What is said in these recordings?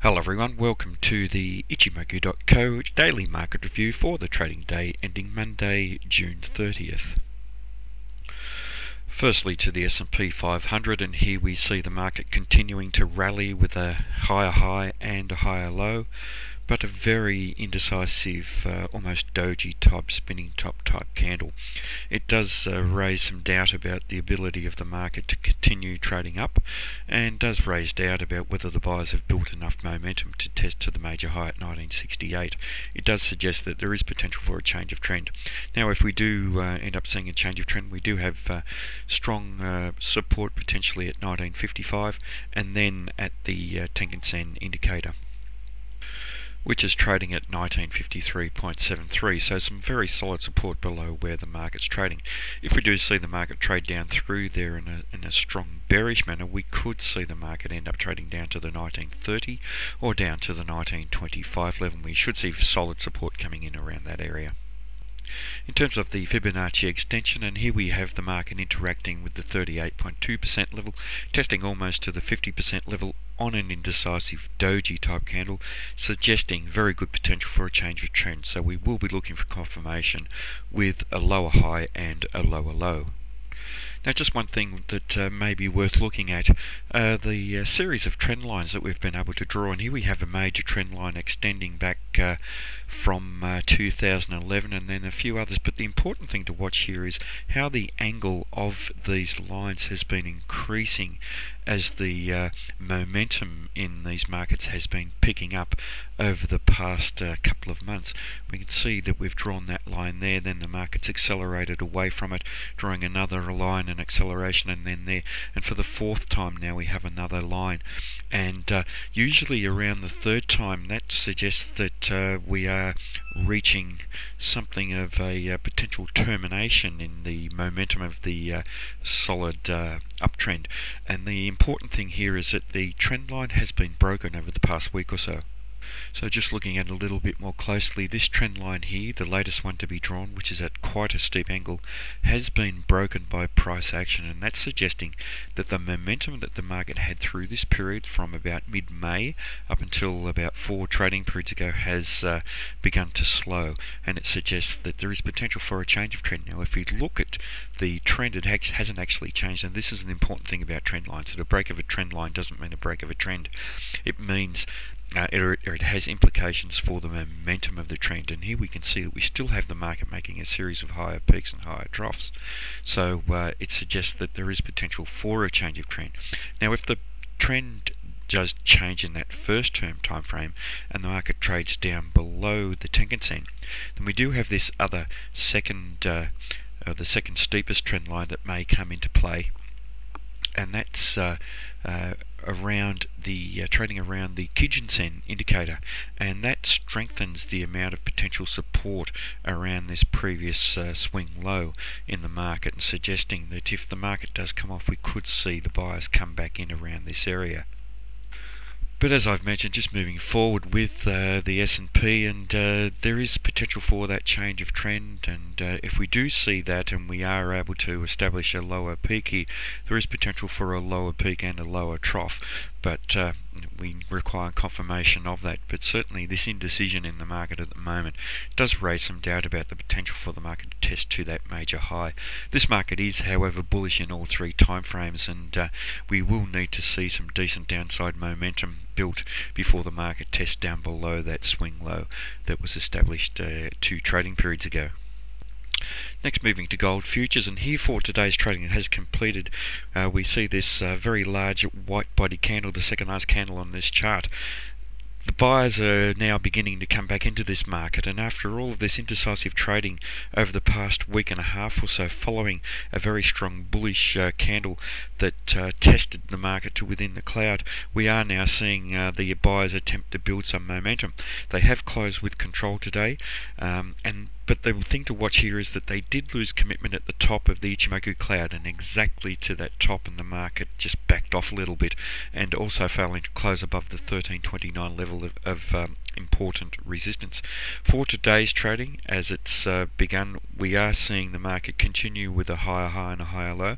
Hello everyone, welcome to the Ichimoku.co daily market review for the trading day ending Monday, June 30th. Firstly to the S&P 500, and here we see the market continuing to rally with a higher high and a higher low, but a very indecisive, almost doji type spinning top type candle. It does raise some doubt about the ability of the market to continue trading up, and does raise doubt about whether the buyers have built enough momentum to test to the major high at 1968. It does suggest that there is potential for a change of trend. Now if we do end up seeing a change of trend, we do have strong support potentially at 1955 and then at the Tenkan-sen indicator, which is trading at 1953.73, so some very solid support below where the market's trading. If we do see the market trade down through there in a strong bearish manner, we could see the market end up trading down to the 1930 or down to the 1925 level. We should see solid support coming in around that area. In terms of the Fibonacci extension, and here we have the market interacting with the 38.2% level, testing almost to the 50% level on an indecisive doji type candle, suggesting very good potential for a change of trend. So we will be looking for confirmation with a lower high and a lower low. Now just one thing that may be worth looking at, the series of trend lines that we've been able to draw, and here we have a major trend line extending back from 2011 and then a few others, but the important thing to watch here is how the angle of these lines has been increasing as the momentum in these markets has been picking up over the past couple of months. We can see that we've drawn that line there, then the market's accelerated away from it, drawing another line and acceleration, and then there, and for the fourth time now we have another line, and usually around the third time that suggests that we are reaching something of a potential termination in the momentum of the solid uptrend. And the important thing here is that the trend line has been broken over the past week or so. So just looking at it a little bit more closely, this trend line here, the latest one to be drawn, which is at quite a steep angle, has been broken by price action, and that's suggesting that the momentum that the market had through this period from about mid-May up until about 4 trading periods ago has begun to slow, and it suggests that there is potential for a change of trend. Now if we look at the trend, it hasn't actually changed, and this is an important thing about trend lines. That a break of a trend line doesn't mean a break of a trend. It means it has implications for the momentum of the trend, and here we can see that we still have the market making a series of higher peaks and higher troughs. So it suggests that there is potential for a change of trend. Now if the trend does change in that first term time frame and the market trades down below the Tenkan-sen, then we do have this other second the second steepest trend line that may come into play, and that's around the trading around the Kijun-sen indicator, and that strengthens the amount of potential support around this previous swing low in the market, and suggesting that if the market does come off, we could see the buyers come back in around this area. But as I've mentioned, just moving forward with the S&P, and there is potential for that change of trend, and if we do see that and we are able to establish a lower peak here, there is potential for a lower peak and a lower trough, but we require confirmation of that. But certainly this indecision in the market at the moment does raise some doubt about the potential for the market to test to that major high. This market is, however, bullish in all 3 time frames, and we will need to see some decent downside momentum built before the market tests down below that swing low that was established 2 trading periods ago. Next, moving to gold futures, and here for today's trading, it has completed. We see this very large white body candle, the second last candle on this chart. The buyers are now beginning to come back into this market, and after all of this indecisive trading over the past week and a half or so, following a very strong bullish candle that tested the market to within the cloud, we are now seeing the buyers attempt to build some momentum. They have closed with control today, but the thing to watch here is that they did lose commitment at the top of the Ichimoku cloud, and exactly to that top, and the market just backed off a little bit, and also failing to close above the 1329 level of important resistance. For today's trading, as it's begun, we are seeing the market continue with a higher high and a higher low,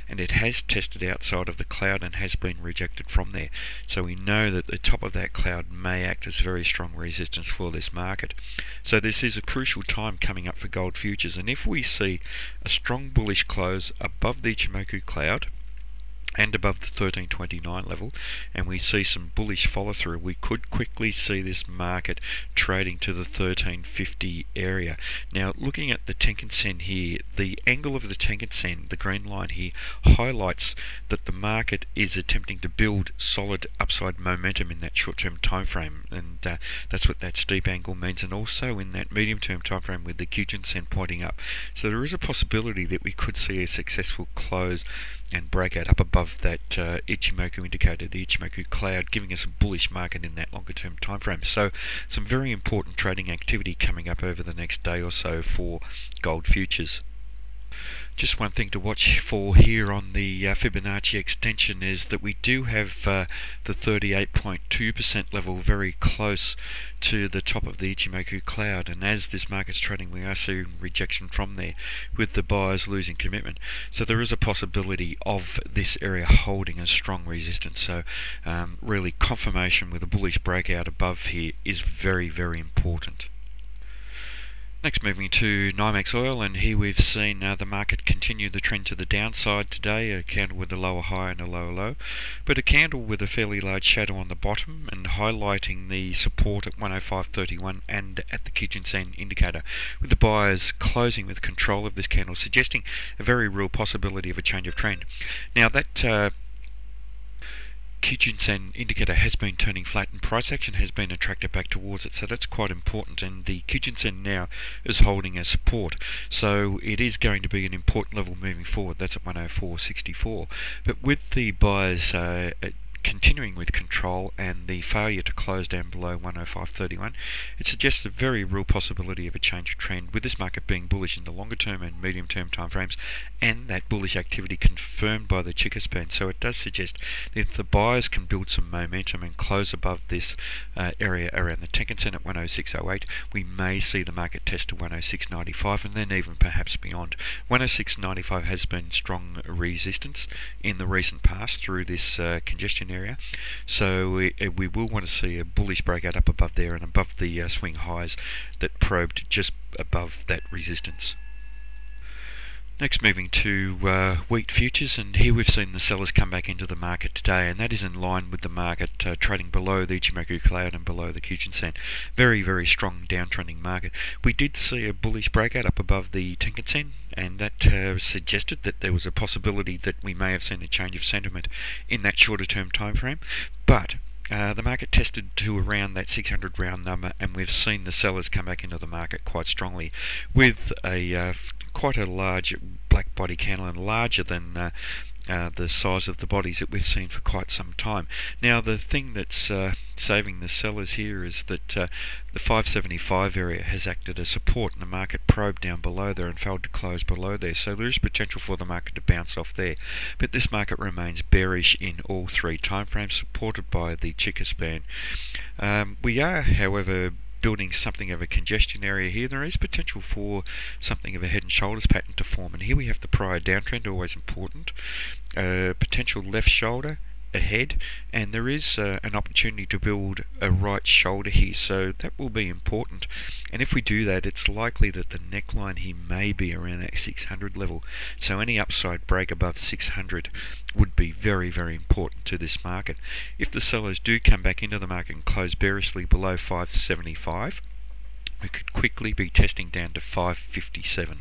and it has tested outside of the cloud and has been rejected from there. So we know that the top of that cloud may act as very strong resistance for this market. So this is a crucial time coming up for gold futures, and if we see a strong bullish close above the Ichimoku cloud and above the 1329 level, and we see some bullish follow through, we could quickly see this market trading to the 1350 area. Now, looking at the Tenkan Sen here, the angle of the Tenkan Sen, the green line here, highlights that the market is attempting to build solid upside momentum in that short-term time frame, and that's what that steep angle means, and also in that medium-term time frame with the Kijun Sen pointing up. So there is a possibility that we could see a successful close and breakout up above that Ichimoku indicator, the Ichimoku cloud, giving us a bullish market in that longer term time frame. So some very important trading activity coming up over the next day or so for gold futures. Just one thing to watch for here on the Fibonacci extension is that we do have the 38.2% level very close to the top of the Ichimoku cloud, and as this market's trading we are seeing rejection from there with the buyers losing commitment. So there is a possibility of this area holding a strong resistance. So really confirmation with a bullish breakout above here is very, very important. Next, moving to NYMEX oil, and here we've seen the market continue the trend to the downside today, a candle with a lower high and a lower low, but a candle with a fairly large shadow on the bottom and highlighting the support at 105.31 and at the Kijun Sen indicator, with the buyers closing with control of this candle, suggesting a very real possibility of a change of trend. Now that Kijun Sen indicator has been turning flat and price action has been attracted back towards it, so that's quite important, and the Kijun Sen now is holding as support, so it is going to be an important level moving forward. That's at 104.64, but with the buyers continuing with control and the failure to close down below 105.31, it suggests a very real possibility of a change of trend, with this market being bullish in the longer term and medium term time frames, and that bullish activity confirmed by the Chica span. So it does suggest that if the buyers can build some momentum and close above this area around the Tenkan Sen at 106.08, we may see the market test to 106.95 and then even perhaps beyond. 106.95 has been strong resistance in the recent past through this congestion area, so we will want to see a bullish breakout up above there and above the swing highs that probed just above that resistance. Next, moving to wheat futures, and here we've seen the sellers come back into the market today, and that is in line with the market trading below the Ichimoku cloud and below the Kijun Sen. Very, very strong downtrending market. We did see a bullish breakout up above the Tenkan Sen, and that suggested that there was a possibility that we may have seen a change of sentiment in that shorter term time frame, but the market tested to around that 600 round number, and we've seen the sellers come back into the market quite strongly with a quite a large black body candle, and larger than the size of the bodies that we've seen for quite some time. Now, the thing that's saving the sellers here is that the 575 area has acted as support, and the market probed down below there and failed to close below there, so there is potential for the market to bounce off there. But this market remains bearish in all three timeframes, supported by the Chica span. We are, however, building something of a congestion area here. There is potential for something of a head and shoulders pattern to form, and here we have the prior downtrend, always important, potential left shoulder ahead, and there is an opportunity to build a right shoulder here, so that will be important. And if we do that, it's likely that the neckline here may be around that 600 level, so any upside break above 600 would be very, very important to this market. If the sellers do come back into the market and close bearishly below 575, we could quickly be testing down to 557.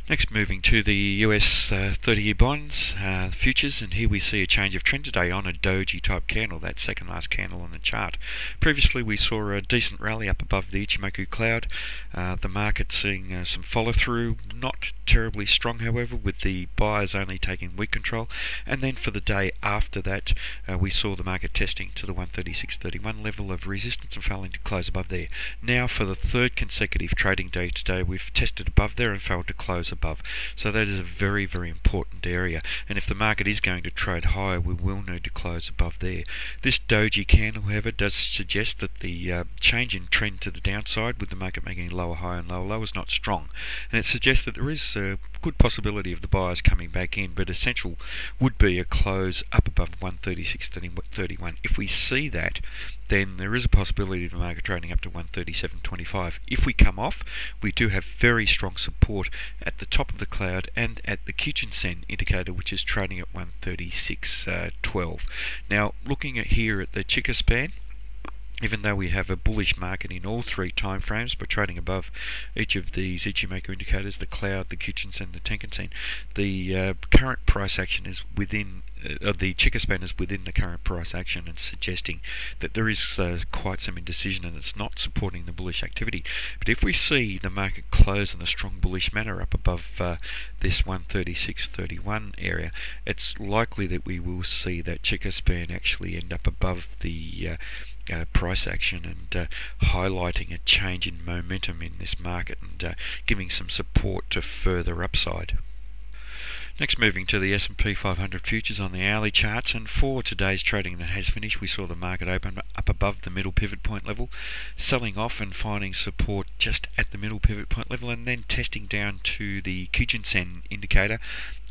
Next, moving to the US 30-year bonds futures, and here we see a change of trend today on a doji type candle, that second last candle on the chart. Previously we saw a decent rally up above the Ichimoku cloud, the market seeing some follow through, not terribly strong however, with the buyers only taking weak control, and then for the day after that we saw the market testing to the 136.31 level of resistance and failing to close above there. Now for the third consecutive trading day today we've tested above there and failed to close close above. So that is a very, very important area, and if the market is going to trade higher, we will need to close above there. This doji candle, however, does suggest that the change in trend to the downside, with the market making lower high and lower low, is not strong, and it suggests that there is a good possibility of the buyers coming back in, but essential would be a close up above 136.31. If we see that, then there is a possibility of the market trading up to 137.25. If we come off, we do have very strong support at the top of the cloud and at the Kijun-sen indicator, which is trading at 136.12. Now, looking at here at the Chica span, even though we have a bullish market in all three time frames, but trading above each of these Ichimoku indicators, the cloud, the Kijun-sen, the Tenkan-sen, the current price action is within the Chica span is within the current price action, and suggesting that there is quite some indecision and it's not supporting the bullish activity. But if we see the market close in a strong bullish manner up above this 136.31 area, it's likely that we will see that Chica span actually end up above the price action and highlighting a change in momentum in this market and giving some support to further upside. Next, moving to the S&P 500 futures on the hourly charts, and for today's trading that has finished, we saw the market open up above the middle pivot point level, selling off and finding support just at the middle pivot point level, and then testing down to the Kijun-sen indicator.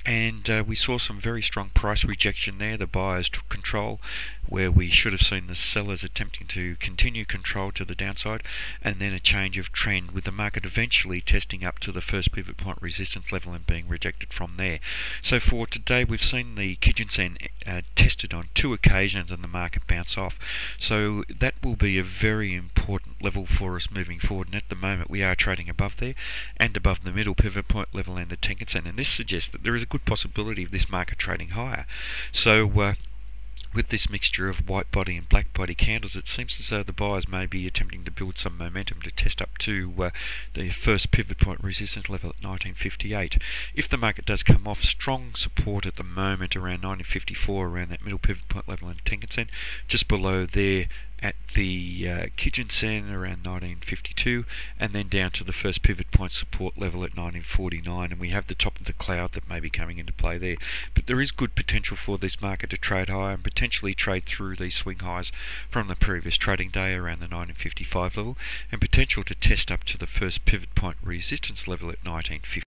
And we saw some very strong price rejection there. The buyers took control where we should have seen the sellers attempting to continue control to the downside, and then a change of trend, with the market eventually testing up to the first pivot point resistance level and being rejected from there. So for today, we've seen the Kijun-sen tested on 2 occasions and the market bounce off. So that will be a very important level for us moving forward, and at the moment we are trading above there and above the middle pivot point level and the Tenkan-sen, and this suggests that there is a good possibility of this market trading higher. So with this mixture of white body and black body candles, it seems as though the buyers may be attempting to build some momentum to test up to the first pivot point resistance level at 1958. If the market does come off, strong support at the moment around 1954, around that middle pivot point level in Tenkan-sen, just below there at the Kijun-sen around 1952, and then down to the first pivot point support level at 1949, and we have the top of the cloud that may be coming into play there. But there is good potential for this market to trade higher and potentially trade through these swing highs from the previous trading day around the 1955 level, and potential to test up to the first pivot point resistance level at 1950.